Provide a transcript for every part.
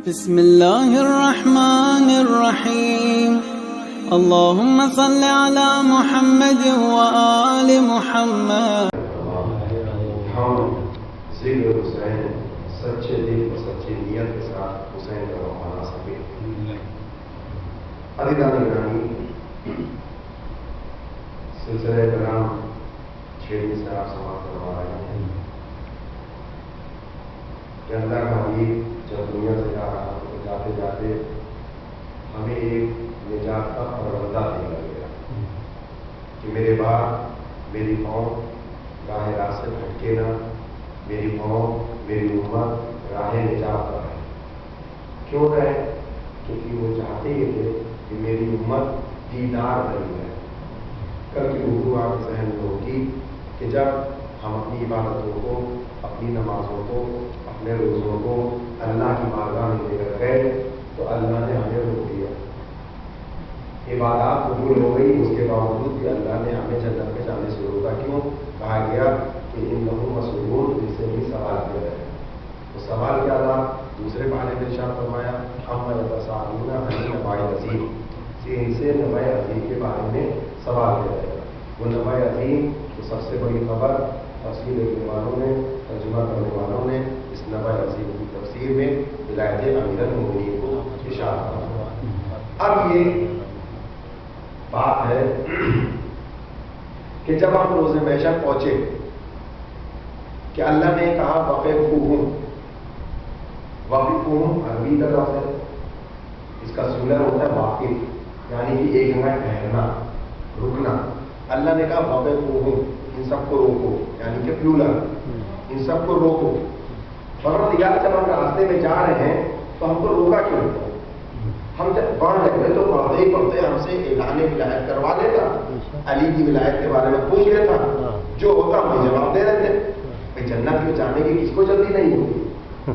بسم اللہ الرحمن الرحیم اللہم صل علی محمد وآل محمد۔ ہم ذکر حسین سچے دل اور سچی نیت کے ساتھ حسین کا روح بنا سکے۔ عزیزان گرامی، سلسلہ کرام 6 سے آپ سماعت کروا رہے ہیں کہ اللہ کا حبیب جب دنیا سے جا رہا تو جاتے جاتے ہمیں ایک نجات کا پروندہ دیا گیا کہ میرے بعد میری قوم راہ راست سے بھٹکے نہ، میری قوم میری امت راہ نجات پر رہے۔ کیوں رہے؟ کیونکہ وہ چاہتے ہی تھے کہ میری امت دیدار بنی ہے۔ کل کی اردو آپ کے ذہن میں ہوگی کہ جب ہم اپنی عبادتوں کو، اپنی نمازوں کو، اپنے روزوں کو اللہ کی بارگاہ میں لے کر گئے تو اللہ نے ہمیں روک دیا۔ عبادات قبول ہو گئی، اس کے باوجود بھی اللہ نے ہمیں جنت میں جانے سے روکا۔ کیوں؟ کہا گیا کہ انہم مسئولون، جس سے بھی سوال کیا جائے۔ تو سوال کیا تھا؟ دوسرے پارے میں ارشاد فرمایا عما یتساءلون عن النبأ العظیم، کہ ان سے نبأ عظیم کے بارے میں سوال کیا جائے گا۔ وہ نبأ عظیم تو سب سے بڑی خبر تفسیر لکھنے والوں نے، ترجمہ کرنے والوں نے اس نبأ عظیم کی تفسیر میں ولایت امیر المؤمنین کو اشارہ کرا۔ اب یہ بات ہے کہ جب ہم روز محشر پہنچے کہ اللہ نے کہا وقفوہم، وقفوہم عربی کا لفظ ہے، اس کا سینگولر ہوتا ہے واقف، یعنی کہ ایک جگہ ٹھہرنا، رکنا۔ اللہ نے کہا وقفوہم، ان سب کو روکو، یعنی کہ پلورل، ان سب کو روکو۔ پروردگار جب ہم راستے میں جا رہے ہیں تو ہم کو روکا کیوں؟ ہم جب پڑھ رہے تو پڑھتے ہی پڑھتے ہم سے اعلان ولایت کروا لیتا، علی کی ولایت کے بارے میں پوچھ لیتا، جو ہوتا ہم جواب دے دیتے۔ بھائی جنت میں جانے کی کس کو جلدی نہیں ہوگی؟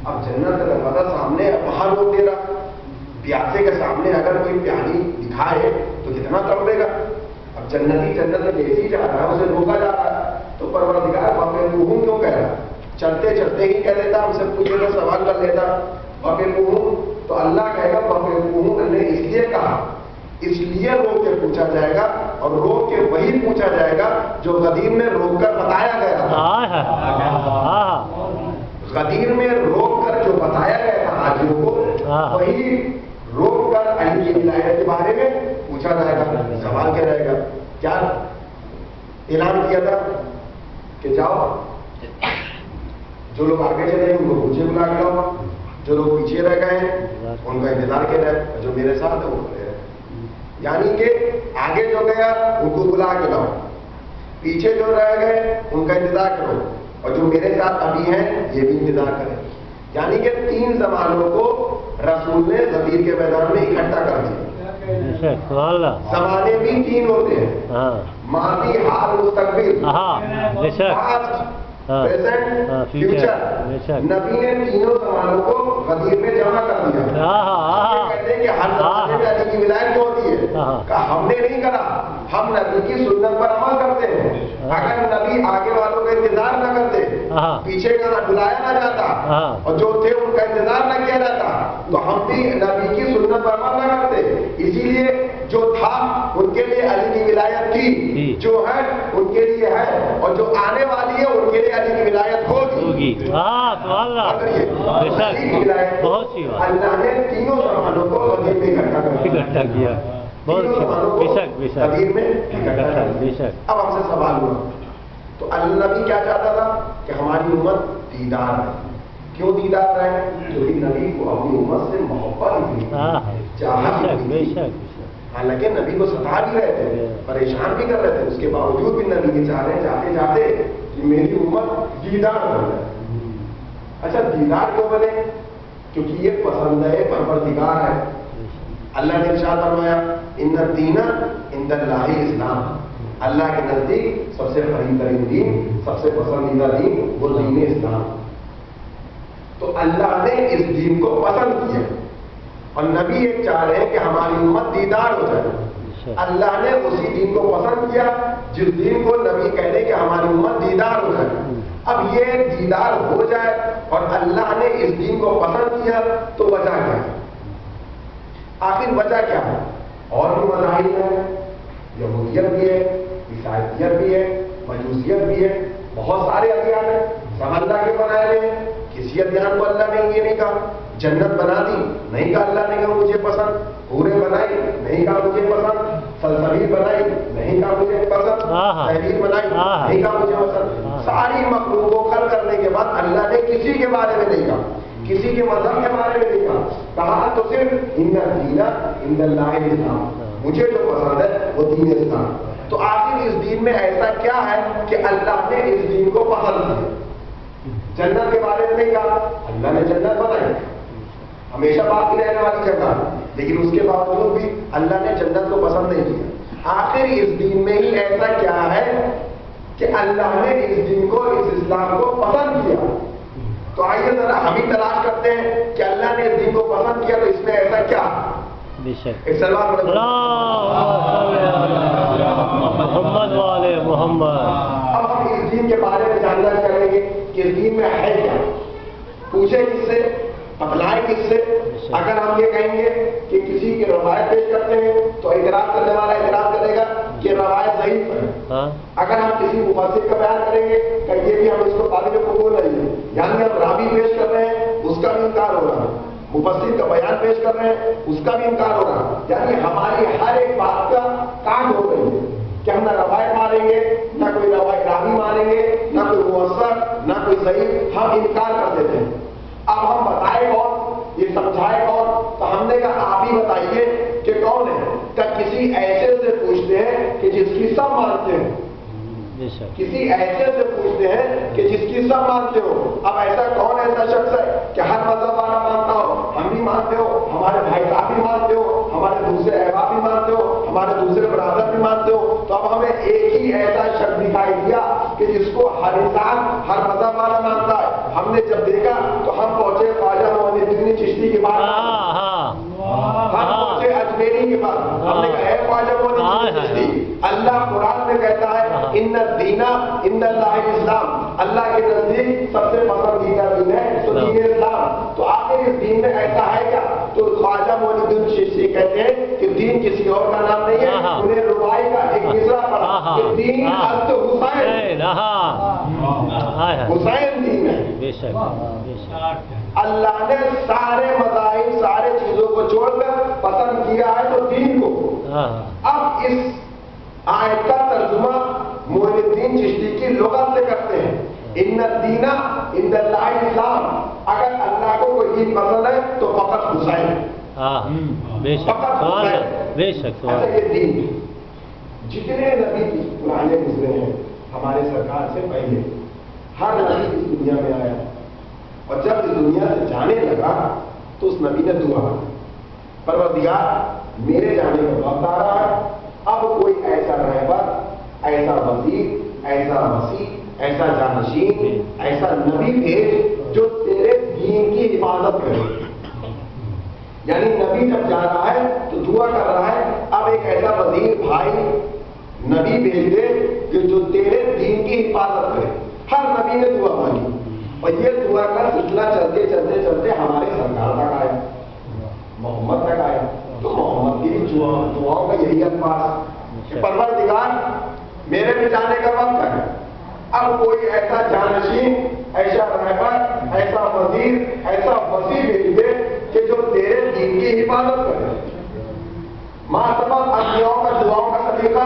اب جنت کا دروازہ سامنے، وہاں روک دے رہا۔ پیاسے کے سامنے اگر کوئی پیالی دکھائے تو کتنا تڑپے گا۔ اب جنتی جنت میں جیسے ہی جا رہا ہے اسے روکا جا رہا ہے، تو پروردگار وقفوہم کیوں کہہ رہا؟ چلتے چلتے ہی کہہ دیتا، ہم سے پوچھے تو سوال کر لیتا وقفوہم، تو اللہ کہے گا وقفوہم نے اس لیے کہا، اس لیے روک کے پوچھا جائے گا، اور روک کے وہی پوچھا جائے گا جو غدیر میں روک کر بتایا گیا تھا۔ غدیر میں روک کر جو بتایا گیا تھا حاجیوں کو، وہی روک کر علی کی ولایت کے بارے میں پوچھا جائے گا۔ سوال کیا رہے گا؟ کیا اعلان کیا تھا کہ جاؤ، جو لوگ آگے چلے ہیں ان کو پیچھے بلا کے لاؤ، جو لوگ پیچھے رہ گئے ہیں ان کا انتظار کیا جائے، جو میرے ساتھ ہے وہ کھڑے رہے۔ یعنی کہ آگے جو گیا ان کو بلا کے لاؤ، پیچھے جو رہ گئے ان کا انتظار کرو، اور جو میرے ساتھ ابھی ہیں یہ بھی انتظار کریں۔ یعنی کہ 3 زمانوں کو رسول نے غدیر کے میدان میں اکٹھا کر دیا۔ زمانے بھی 3 ہوتے ہیں، ماضی، حال، مستقبل، پریزنٹ، فیوچر۔ نبی نے تینوں زمانوں کو غدیر میں جمع کر دیا۔ کہتے ہیں کہ ہر زمانے میں علی کی ولایت جو ہوتی ہے، کہا ہم نے نہیں کرا، ہم نبی کی سنت پر عمل کرتے ہیں۔ اگر نبی آگے والوں کا انتظار نہ کرتے، پیچھے کا نہ بلایا نہ جاتا، اور جو تھے ان کا انتظار نہ کیا جاتا، تو ہم بھی نبی کی سنت پر عمل نہ کرتے۔ اسی لیے جو تھا ان کے لیے علی کی ولایت تھی، جو ہے ان کے لیے ہے، اور جو آنے والی ہے ان کے لیے علی کی ولایت ہوگی۔ اللہ نے تینوں زمانوں کو غدیر میں اکٹھا کیا۔ اب ہم سے سوال ہوا تو نبی کیا چاہتا تھا کہ ہماری امت دیدار ہے۔ کیوں دیدار ہے؟ کیونکہ نبی کو اپنی امت سے محبت تھی، چاہت تھی۔ حالانکہ نبی کو ستا بھی رہے تھے، پریشان بھی کر رہے تھے، اس کے باوجود بھی نبی یہ چاہ رہے ہیں جاتے جاتے کہ میری امت دیدار بن جائے۔ اچھا دیدار کیوں بنے؟ کیونکہ یہ پسند ہے، پروردگار ہے۔ اللہ نے ارشاد فرمایا ان الدین عند اللہ اسلام، اللہ کے نزدیک سب سے قریب ترین دین، سب سے پسندیدہ دین وہ دین اسلام۔ تو اللہ نے اس دین کو پسند کیا، اور نبی ایک چاہ رہے ہیں کہ ہماری امت دیدار ہو جائے۔ اللہ نے اسی دین کو پسند کیا جس دین کو نبی کہہ رہے کہ ہماری امت دیدار ہو جائے۔ اب یہ دیدار ہو جائے اور اللہ نے اس دین کو پسند کیا تو وجہ کیا ہے؟ آخر وجہ کیا ہے؟ اور بھی مذاہب ہیں، یہودیت بھی ہے، عیسائیت بھی ہے، مجوسیت بھی ہے، بہت سارے ادیان ہیں، سب اللہ کے بنائے ہوئے ہیں۔ کسی ادیان کو اللہ نے یہ نہیں کہا جنت بنا دی، نہیں کہا اللہ نے کہا مجھے پسند، حوریں بنائی، نہیں کہا مجھے پسند، سلسبیل بنائی، نہیں کہا مجھے پسند، تحریر بنائی، نہیں کہا مجھے پسند۔ ساری مخلوق کو خلق کرنے کے بعد اللہ نے کسی کے بارے میں نہیں کہا، کسی کے مذہب کے بارے میں نہیں کہا تو صرف ان الدین عند اللہ الاسلام، مجھے جو پسند ہے وہ دین اسلام۔ تو آخر اس دین میں ایسا کیا ہے کہ اللہ نے اس دین کو پسند کیا؟ جنت کے بارے میں نہیں کہا، اللہ نے جنت بنائی، ہمیشہ باقی رہنے والی جگہ، لیکن اس کے باوجود بھی اللہ نے جنت کو پسند نہیں کیا۔ آخر اس دین میں ہی ایسا کیا ہے کہ اللہ نے اس دین کو، اس اسلام کو پسند کیا؟ تو آئیے ذرا ہم ہی تلاش کرتے ہیں کہ اللہ نے اس دین کو پسند کیا تو اس میں ایسا کیا؟ محمد والے محمد۔ اب ہم اس دین کے بارے میں جاننا کریں گے کہ اس دین میں ہے کیا، پوچھے کس سے، بتلائیں کس سے؟ اگر ہم یہ کہیں گے کہ کسی کی روایت پیش کرتے ہیں تو اعتراض کرنے والا اعتراض کرے گا کہ روایت ضعیف ہے۔ اگر ہم کسی مفسر کا بیان کریں گے کہ یہ بھی ہم اس کو قابل قبول نہیں ہے، یعنی ہم راوی پیش کر رہے ہیں اس کا بھی انکار ہو رہا ہے، مفسر کا بیان پیش کر رہے ہیں اس کا بھی انکار ہو رہا ہے، یعنی ہماری ہر ایک بات کا کاٹ ہو رہی ہے کہ ہم نہ روایت مانیں گے، نہ کوئی روایت راوی مانیں گے، نہ کوئی مؤثر، نہ کوئی ضعیف، ہم انکار کر دیتے ہیں۔ اب ہم بتائے کون، یہ سمجھائے کون؟ تو ہم نے کہا آپ ہی بتائیے کہ کون ہے؟ کہ کسی ایسے سے پوچھتے ہیں کہ جس کی سب مانتے ہیں، کسی ایسے سے پوچھتے ہیں کہ جس کی سب مانتے ہو۔ اب ایسا کون ایسا شخص ہے کہ ہر مذہب والا مانتا ہو، ہم بھی مانتے ہو، ہمارے بھائی صاحب بھی مانتے ہو، ہمارے دوسرے احباب بھی مانتے ہو، ہمارے دوسرے برادر بھی مانتے ہو، تو اب ہمیں ایک ہی ایسا شخص دکھائی دیا کہ جس کو ہر انسان، ہر مذہب والا مانتا ہے۔ ہم نے جب دیکھا تو ہم پہنچے خواجہ معین الدین چشتی کے پاس، ہم پہنچے اجمیری کے پاس، ہم نے کہا اے خواجہ معین الدین چشتی، اللہ قرآن میں کہتا ہے ان الدین عند اللہ الاسلام، اللہ کے نزدیک سب سے پسندیدہ دین ہے تو دین اسلام۔ تو آخر اس دین میں ایسا ہے کیا؟ تو خواجہ معین الدین چشتی کہتے ہیں کہ دین کسی اور کا نام نہیں ہے، انہیں رباعی کا ایک مصرع پڑھا کہ دین است حسین، حسین دین ہے۔ اللہ نے سارے مذاہب، سارے چیزوں کو چھوڑ کر پسند کیا ہے تو دین کو۔ اب اس آیت کا ترجمہ معین الدین چشتی کی لغت سے کرتے ہیں، ان الدین عند اللہ الاسلام، اگر اللہ کو کوئی دین پسند ہے تو فقط حسین، فقط حسین، بے شک۔ ایسا یہ دین جتنے نبی پرانے گزرے ہیں ہمارے سرکار سے پہلے، ہر نبی اس دنیا میں آیا اور جب اس دنیا سے جانے لگا تو اس نبی نے دعا کی، پروردگار میرے جانے کا وقت آ رہا ہے، اب کوئی ایسا رہبر، ایسا وزیر، ایسا مسیح، ایسا جانشین، ایسا نبی بھیج جو تیرے دین کی حفاظت کرے۔ یعنی نبی جب جا رہا ہے تو دعا کر رہا ہے اب ایک ایسا وزیر بھائی نبی بھیج دے کہ جو تیرے دین کی حفاظت کرے۔ ہر نبی نے دعا مانگی اور یہ دعا کا سلسلہ چلتے چلتے چلتے ہمارے سرکار تک آیا، محمد تک آیا۔ تو محمد کی دعاؤں کا یہی الفاظ کہ پروردگار میرے بھی جانے کا وقت ہے، اب کوئی ایسا جانشین، ایسا رہبر، ایسا وزیر، ایسا وسیع بھیج دے کہ جو تیرے دین کی حفاظت کرے۔ ماں سبب انبیاؤں کا دعاؤں کا طریقہ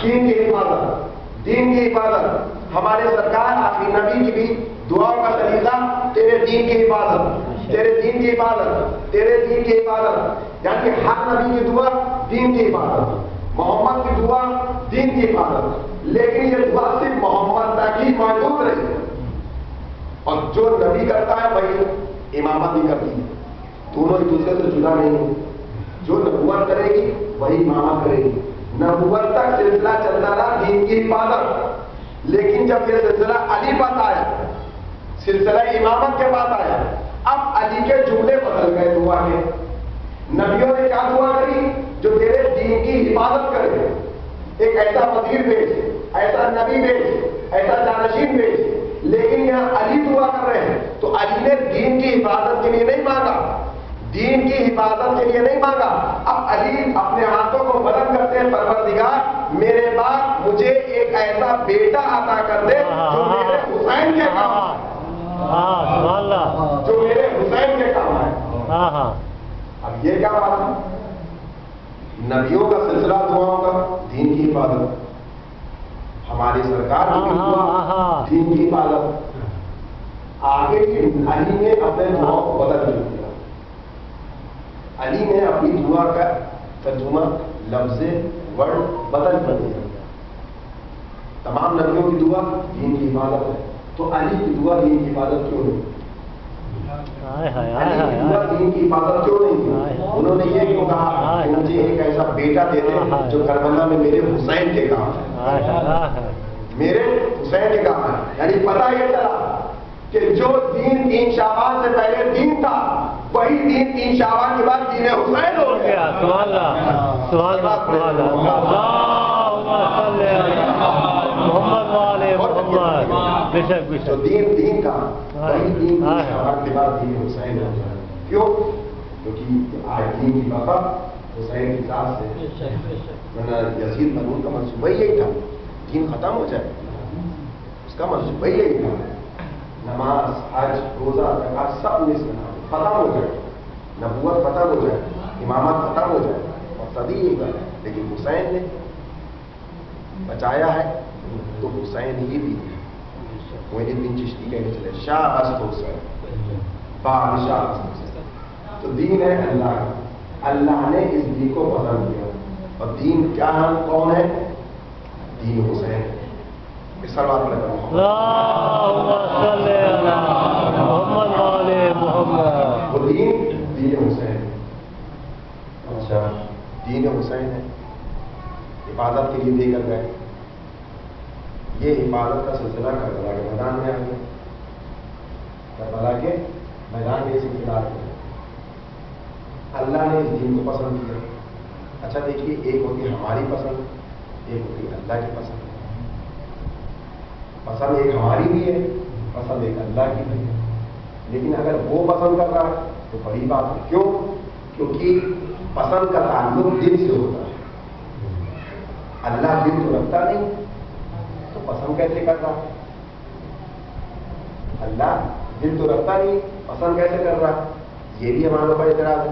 دین کی حفاظت، دین کی حفاظت۔ ہمارے سرکار آخری نبی کی بھی دعاؤں کا طریقہ تیرے دین کی حفاظت، تیرے دین کی حفاظت، تیرے دین کی حفاظت، یعنی ہر نبی کی دعا دین کی حفاظت، محمد کی دعا دین کی حفاظت۔ لیکن یہ دعا صرف محمد تک ہی محدود رہی اور جو نبی کرتا ہے وہی امامت بھی کرتی ہے، دونوں ایک دوسرے سے جدا نہیں ہیں۔ جو نبوت کرے گی وہی امامت کرے گی۔ نبوت تک سلسلہ چلتا رہا دین کی حفاظت، لیکن جب یہ سلسلہ علی پاس آیا، سلسلہ امامت کے بعد آیا، اب علی کے جملے بدل گئے دعا کے۔ نبیوں نے کیا دعا کری؟ جو تیرے دین کی حفاظت کرے، ایک ایسا وزیر بھیج، ایسا نبی بھیج، ایسا جانشین بھیج۔ لیکن یہاں علی دعا کر رہے ہیں تو علی نے دین کی حفاظت کے لیے نہیں مانگا، دین کی حفاظت کے لیے نہیں مانگا. اب علی اپنے ہاتھوں کو بلند کرتے ہیں، پروردگار میرے بعد مجھے ایک ایسا بیٹا عطا کر دے جو میرے حسین کے کام آئے، جو میرے حسین کے کام آئے. اب یہ کیا بات ہے؟ نبیوں کا سلسلہ دعاؤں کا، دین کی حفاظت. ہماری سرکار کی دعا، دین کی حفاظت. آگے علی نے اپنے دعاؤں کو بدل دیا. علی نے اپنی دعا کا ترجمہ لفظ ورڈ بدل کر دیا. تمام نبیوں کی دعا دین کی حفاظت ہے، تو علی کی دعا دین کی حفاظت کیوں نہیں؟ علی کی دعا دین کی حفاظت کیوں نہیں؟ انہوں نے یہ کیوں کہا کہ مجھے ایک ایسا بیٹا دے دے جو کربلا میں میرے حسین کے کام ہے، میرے حسین کے کام ہے. یعنی پتہ یہ چلا کہ جو دین 3 شعبان سے پہلے دین تھا وہی دین 3 شعبان کے بعد دین حسین ہو گیا. سبحان اللہ، سبحان اللہ، سبحان اللہ. محمد والے محمد. بے شک بے جو شک. دین کا وہی دین 3 شعبان کے بعد دین حسین ہو گیا. کیوں؟ کیونکہ آج دین کی بقا حسین کی ذات سے، ورنہ یزید ملعون کا منصوبہ یہی تھا دین ختم ہو جائے، اس کا منصوبہ یہی تھا. نماز، حج، روزہ، زکات سب مس ختم ہو جائے، نبوت ختم ہو جائے، امامت ختم ہو جائے، اور صدی ہی کر. لیکن حسین نے بچایا ہے تو حسین ہی بھی وہی دن چشتی کہنے چلے شاہ است حسین بادشاہ است. تو دین ہے اللہ کا، اللہ نے اس دین کو پسند کیا. اور دین کیا ہے، کون ہے؟ دین حسین. سلوات پڑھیں. محمد والے محمد. وہ دین حسین. اچھا دین حسین ہے، حفاظت کے لیے دے کر گئے. یہ حفاظت کا سلسلہ کربلا کے میدان میں آ گیا. کربلا کے میدان میں یہ سلسلہ آ گیا. اللہ نے اس دین کو پسند کیا. اچھا دیکھیے، ایک ہوتی ہماری پسند، ایک ہوتی اللہ کی پسند. پسند ایک ہماری بھی ہے، پسند ایک اللہ کی بھی ہے. لیکن اگر وہ پسند کر رہا ہے تو بڑی بات ہے. کیوں؟ کیونکہ پسند کا تعلق دل سے ہوتا ہے. اللہ دل تو رکھتا نہیں، تو پسند کیسے کر رہا؟ اللہ دل تو رکھتا نہیں، پسند کیسے کر رہا؟ یہ بھی ہمارے اوپر اعتراض ہے.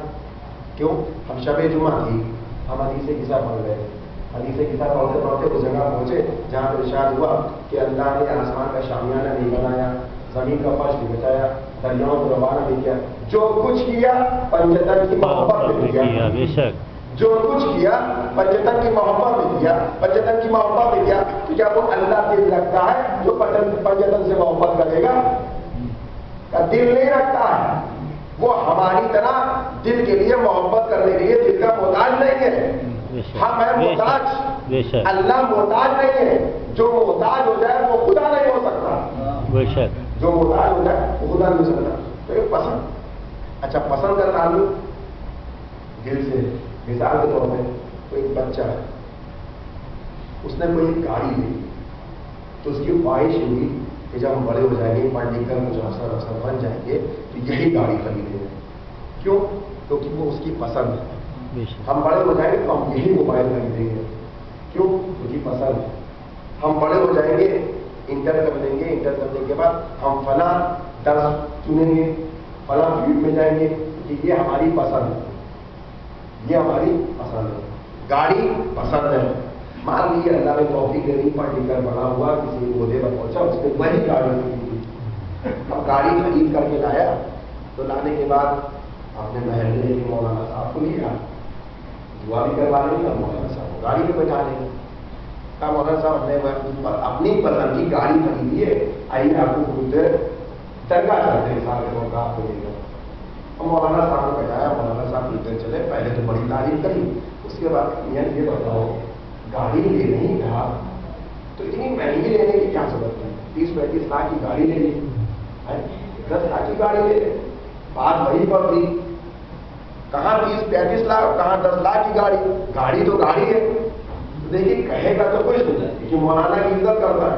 کیوں؟ ہم شب جمعہ تھی، ہم حدیث قصہ پڑھ رہے ہیں. حدیث قصہ پڑھتے پڑھتے اس جگہ پہنچے جہاں پر ارشاد ہوا کہ اللہ نے آسمان کا شامیانہ نہیں بنایا، زمین کا فرش نہیں بچایا، دریاؤں کو روانہ نہیں کیا. جو کچھ کیا پنجتن کی محبت میں کیا. بے شک. جو کچھ کیا پنجتن کی محبت میں کیا، پنجتن کی محبت میں کیا. تو کیا وہ اللہ دل رکھتا ہے جو پنجتن سے محبت کرے گا؟ کا دل نہیں رکھتا ہے. وہ ہماری طرح دل کے لیے محبت کرنے کے لیے دل کا محتاج نہیں ہے. ہم ہیں محتاج، اللہ محتاج نہیں ہے. جو محتاج ہو جائے وہ خدا نہیں ہو سکتا. بے شک. جو محتاج ہو جائے وہ خدا نہیں ہو سکتا. تو یہ پسند. اچھا پسند کا تعلق دل سے. مثال کے طور پہ کوئی ایک بچہ ہے، اس نے کوئی ایک گاڑی لی تو اس کی خواہش ہوئی کہ جب ہم بڑے ہو جائیں گے، پڑھ لکھ کر کچھ افسر بن جائیں گے تو یہی گاڑی خریدیں گے. کیوں؟ کیونکہ وہ اس کی پسند ہے. ہم بڑے ہو جائیں گے تو ہم یہی موبائل خریدیں گے. کیوں؟ کیونکہ پسند ہے. ہم بڑے ہو جائیں گے، انٹر کر لیں گے، انٹر کرنے کے بعد ہم فلاں درس چنیں گے، فلاں فیلڈ میں جائیں گے کہ یہ ہماری پسند ہے، یہ ہماری پسند ہے. گاڑی پسند ہے. مان لیجیے اللہ نے توفیق دے دی، پڑھ لکھ کر بڑا ہوا، کسی عہدے پر پہنچا، اس نے وہی گاڑی خریدی. اب گاڑی خرید کر کے لایا تو لانے کے بعد اپنے محل کے مولانا صاحب کو لیا، دعا بھی کروا لیں گے، مولانا صاحب کو گاڑی میں بٹھا لیں گے. کہا مولانا صاحب نے اپنی پسند کی گاڑی خریدی ہے، آئیے آپ کو خود درگاہ چلتے ہیں صاحب کو آپ کو لے کر. مولانا صاحب کو بتایا، مولانا صاحب لے چلے. پہلے تو بڑی تعریف کری، اس کے بعد یہ بتاؤ گاڑی لینے ہی تھا تو اتنی مہنگی لینے کی کیا ضرورت ہے؟ 30-35 لاکھ کی گاڑی لے لی، 10 لاکھ کی گاڑی لے لے. بات وہی پر تھی، کہاں 30-35 لاکھ، کہاں 10 لاکھ کی گاڑی. گاڑی تو گاڑی ہے. دیکھیے کہے گا تو کچھ نہیں، لیکن مولانا کی عزت کرتا ہے.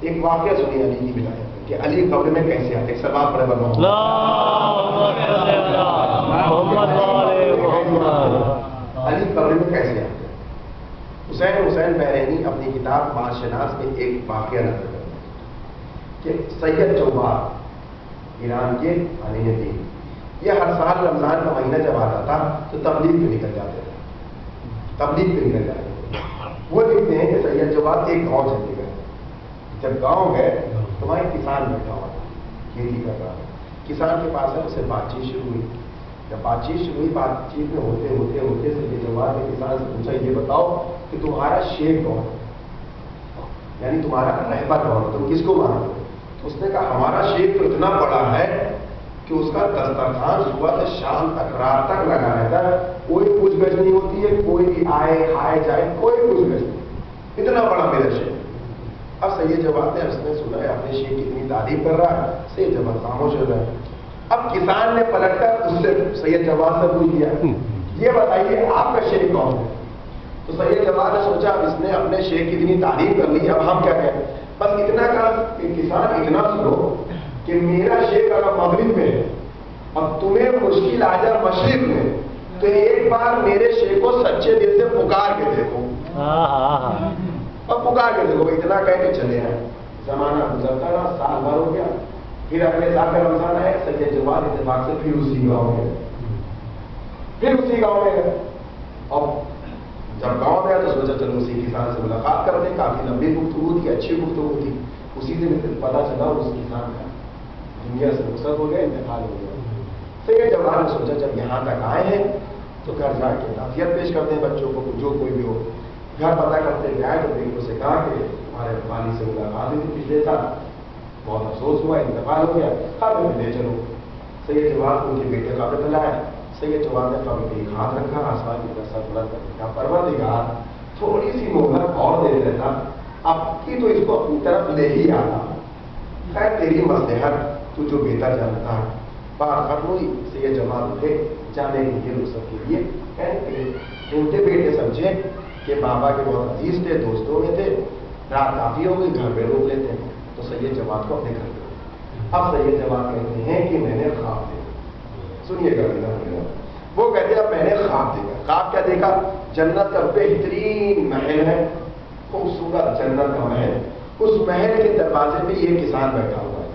ایک واقعہ سنی علی کی ولایت میں کہ علی قبر میں کیسے آتے، ایک سلام پڑھے بنو علی قبر میں کیسے آتے. حسین بحرینی اپنی کتاب معاشناس میں ایک واقعہ نقل کرتے ہیں کہ سید چوبار ایران کے عالم دین، یہ ہر سال رمضان کا مہینہ جب آتا تھا تو تبلیغ پہ نکل جاتے تھے. وہ لکھتے ہیں کہ سید چوبار ایک گاؤں چلے گئے. جب گاؤں گئے تو وہاں ایک کسان بیٹھا ہوا تھا، کھیتی کر رہا تھا. کسان کے پاس ہے اس سے بات چیت شروع ہوئی. جب بات چیت میں ہوتے سید چوبار نے کسان سے پوچھا یہ بتاؤ کہ تمہارا شیخ کون ہے، یعنی تمہارا رہبر کون ہے، تم کس کو مانتے ہو؟ تو اس نے کہا ہمارا شیخ تو اتنا بڑا ہے کہ اس کا دسترخوان صبح سے شام تک رات تک لگا رہتا ہے، کوئی پوچھ گچھ نہیں ہوتی ہے، کوئی بھی آئے کھائے جائے کوئی پوچھ گچھ نہیں. اتنا بڑا میرا شیخ. اب سید جواد نے اس نے سنا ہے اپنے شیخ کی اتنی تعریف کر رہا ہے، سید جواد خاموش ہو رہا ہے. اب کسان نے پلٹ کر اس سے سید جواد سے پوچھ لیا یہ بتائیے آپ کا شیخ کون ہے؟ تو سید جواد نے سوچا اب اس نے اپنے شیخ کی اتنی تعریف کر لی، اب ہم کیا کہیں. بس اتنا کہا کہ کسان اتنا سنو کہ میرا شیخ اگر مغرب میں ہے اور تمہیں مشکل آ جائے مشرق میں تو ایک بار میرے شیخ کو سچے دل سے پکار کے دیکھو اور پکار کے دیکھو. اتنا کہہ کے چلے آئے. زمانہ گزرتا رہا، سال بھر ہو گیا. پھر اگلے سال کا رمضان آئے، سید جواد اتفاق سے پھر اسی گاؤں میں گئے. اور جب گاؤں میں آیا تو سوچا چلو اسی کسان سے ملاقات کرتے. کافی لمبی گفتگو تھی، اچھی گفتگو تھی. اسی سے پتا چلا اس کسان کا دنیا سے رخصت ہو گیا، انتقال ہو گیا. سید جواد نے سوچا جب یہاں تک آئے ہیں تو گھر جا کے تعزیت پیش کرتے ہیں بچوں کو، جو کوئی بھی ہو. گھر پتا کرتے ہوئے آئے تو بیٹوں سے کہا کہ ہمارے والد سے ملاقات ہوئی تھی پچھلے سال، بہت افسوس ہوا، انتقال ہو گیا، قبر میں لے چلو. سید جواد ان کے بیٹے قبر میں لائے. سید جواد نے قبر پہ ایک ہاتھ رکھا، آسمان کی طرف سر بلند کر کے کہا پروردگار تھوڑی سی مہلت اور دے دیتا، اب کی تو اس کو اپنی طرف لے ہی آتا. خیر تیری مصلحت، تو جو بہتر جانتا ہے. بات ختم ہوئی. سید جواد اٹھے جانے کے لیے رخصت کے لیے. چھوٹے بیٹے سمجھے کہ بابا کے بہت عزیز تھے، دوستوں میں تھے، رات کافی ہو گئی، گھر پہ روک لیتے ہیں. تو سید جواد کو اپنے گھر پہ. اب سید جواد کہتے ہیں کہ میں نے خواب دیکھا. سنیے گا وہ کہتے ہیں اب میں نے خواب دیکھا. خواب کیا دیکھا؟ جنت کا بہترین محل ہے، خوبصورت جنت کا محل. اس محل کے دروازے پہ یہ کسان بیٹھا ہوا ہے،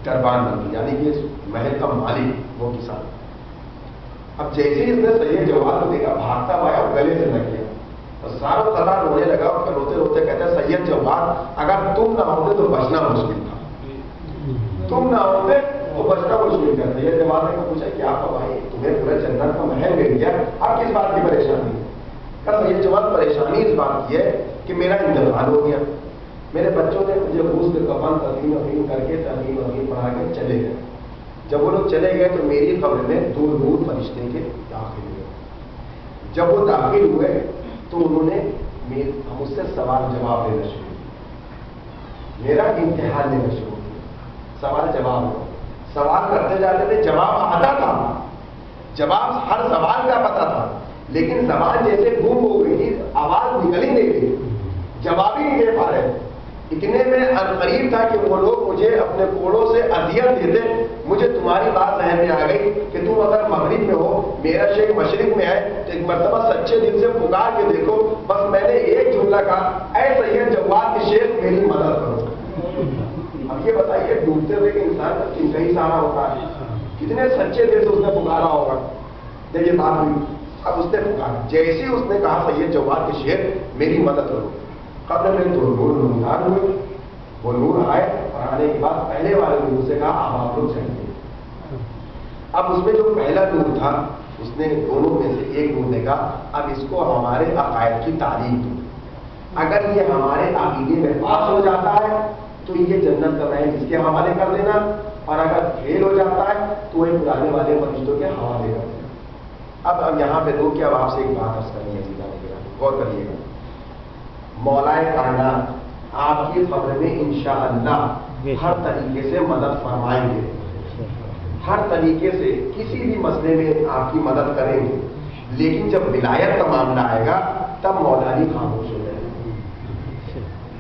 دربان نبی، یعنی کہ محل کا مالک وہ کسان. اب جیسے ہی اس نے سید جواد کو دیکھا بھاگتا ہوا اور گلے سے لگ گیا اور ساروں طرح رونے لگا. اور پھر روتے روتے کہتا ہے سید جواد اگر تم نہ ہوتے تو بچنا مشکل تھا، تم نہ ہوتے تو بچنا مشکل تھا. سید جواد نے پوچھا کہ آپ کا بھائی تمہیں پورا جنت کا محل مل گیا، آپ کس بات کی پریشانی ہے؟ کہا سید جواد پریشانی اس بات کی ہے کہ میرا انتقال ہو گیا، میرے بچوں نے مجھے غسل کفن تدفین کر کے تعلیم پڑھا کے چلے گئے. جب وہ لوگ چلے گئے تو میری قبر میں 2 نور فرشتے کے داخل ہوئے. جب وہ داخل ہوئے تو انہوں نے مجھ سے سوال جواب لینا شروع کیا، میرا امتحان لینا شروع کیا. سوال جواب سوال کرتے جاتے تھے، جواب آتا تھا، جواب ہر سوال کا پتا تھا، لیکن زبان جیسے گم ہو گئی تھی، آواز نکل ہی نہیں تھی، جواب ہی نہیں دے پا رہے. اتنے میں عنقریب تھا کہ وہ لوگ مجھے اپنے کوڑوں سے اذیت دیتے. مجھے تمہاری بات ذہن میں آ گئی کہ تم اگر مغرب میں ہو، میرا شیخ مشرق میں ہے، تو ایک مرتبہ سچے دل سے پکار کے دیکھو. بس میں نے ایک جملہ کہا، اے سید جواد کے شیخ میری مدد کرو. اب یہ بتائیے ڈوبتے ہوئے کہ انسان کا چنتا ہی سارا ہوتا ہے، کتنے سچے دل سے اس نے پکارا ہوگا. جب یہ بات ہوئی اب اس نے پکارا، جیسے اس نے کہا سید جواد کے شیخ میری مدد کرو، قبر میں 2 نور نمودار ہوئے. وہ نور آئے اور آنے کے بعد پہلے والے نور سے کہا اب آپ لوگ چاہیے. اب اس میں جو پہلا نور تھا اس نے دونوں میں سے ایک نور نے کہا اب اس کو ہمارے عقائد کی تعلیم دو، اگر یہ ہمارے عقیدے میں پاس ہو جاتا ہے تو یہ جنت کا محل اس کے حوالے کر دینا، اور اگر فیل ہو جاتا ہے تو یہ پرانے والے فرشتوں کے حوالے کر دینا. اب یہاں پہ روک کے اب آپ سے ایک بات عرض کرنی ہے، غور کریے گا. مولائے کائنات آپ کی خبر میں انشاءاللہ ہر طریقے سے مدد فرمائیں گے، ہر طریقے سے کسی بھی مسئلے میں آپ کی مدد کریں گے. لیکن جب ولایت کا معاملہ آئے گا تب مولا علی خاموش ہو جائے گا.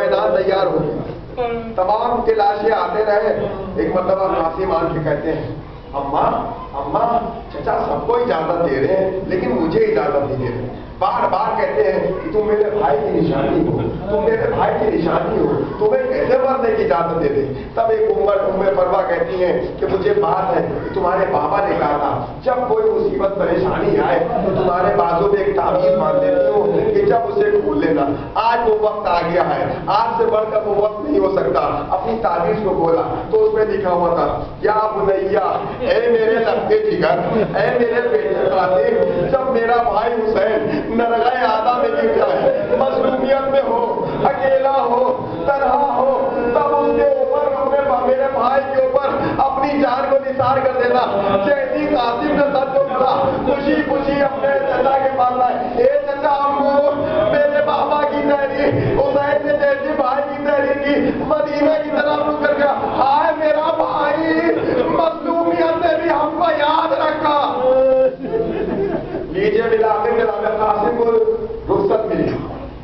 میدان تیار ہو گیا، تمام کے لاشیں آتے رہے. ایک مرتبہ قاسم آن کے کہتے ہیں اماں چچا سب کو اجازت دے رہے ہیں لیکن مجھے اجازت نہیں دے رہے. بار بار کہتے ہیں کہ تم میرے بھائی کی نشانی ہو، تم میرے بھائی کی نشانی ہو، تمہیں کیسے مرنے کی اجازت دے دیں. تب ایک ام فروا کہتی ہیں کہ مجھے بات ہے کہ تمہارے بابا نے کہا تھا جب کوئی مصیبت پریشانی آئے تو تمہارے بازو میں ایک تعویذ باندھ دیتی ہوں کہ جب اسے کھول لینا. آج وہ وقت آ گیا ہے، آج سے بڑھ کر وہ وقت نہیں ہو سکتا. اپنی تعویذ کو کھولا تو اس میں لکھا ہوا تھا یا بنیا، اے میرے لگتے جگر، اے میرے بیٹے قاسم، جب میرا بھائی حسین نرغہ آدھا میں گر جائے، مظلومیت میں ہو، اکیلا ہو، تنہا ہو، تب اس کے اوپر میرے بھائی کے اوپر اپنی جان کو نثار کر دینا. جیسی قاسم نے سر کو پڑا خوشی خوشی اپنے چچا کے پاس آئے. اے چچا امو، میرے بابا کی تحریر حسین نے جیسی بھائی کی تحریر کی مدینہ کی طرف رک کر گیا. ہائے میرا بھائی، مظلومیت نے بھی ہم کو یاد رکھا. لیجیے بلاخر جناب قاسم کو رخصت ملی.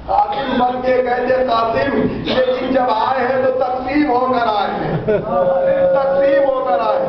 قاسم بن کے کہتے قاسم لیکن جب آئے ہیں تو تقسیم ہو کر آئے ہیں، تقسیم ہو کر آئے.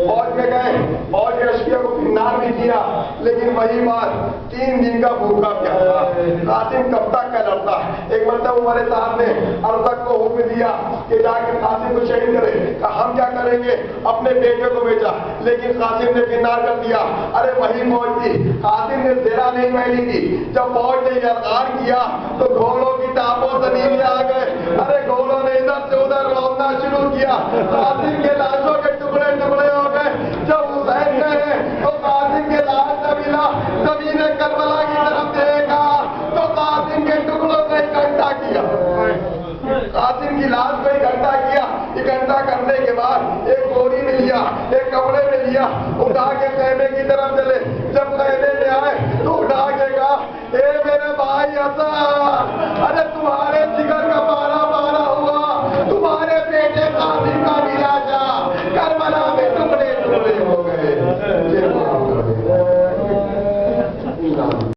فوج میں گئے، فوج کے اشکیوں کو پھنار بھی کیا لیکن وہی بات 3 دن کا بھوکا پیاسا. قاسم کب تک کا لڑتا. ایک مرتبہ ہمارے صاحب نے ارزق کو حکم دیا کہ جا کے قاسم کو شہید کرے. کہا ہم کیا کریں گے، اپنے بیٹے کو بھیجا لیکن قاسم نے پھنار کر دیا. ارے وہی فوج تھی، قاسم نے زیرہ نہیں پہنی تھی. جب فوج نے اعلان کیا تو گھوڑوں کی ٹاپوں زمین آ گئے. ارے گھوڑوں نے ادھر سے ادھر رونا شروع کیا. قاسم کے لاشوں کے ٹکڑے ٹکڑے ہو گئے. جب حسین گئے تو قاسم کے لاش نہ ملا. زمین کربلا کی طرف دیکھا تو قاسم کے ٹکڑوں کو اکٹھا کیا. قاسم کی لاش کو اکٹھا کیا. اکٹھا کرنے کے بعد ایک بوری میں لیا، ایک کپڑے میں لیا، اٹھا کے خیمے کی طرف چلے. جب خیمے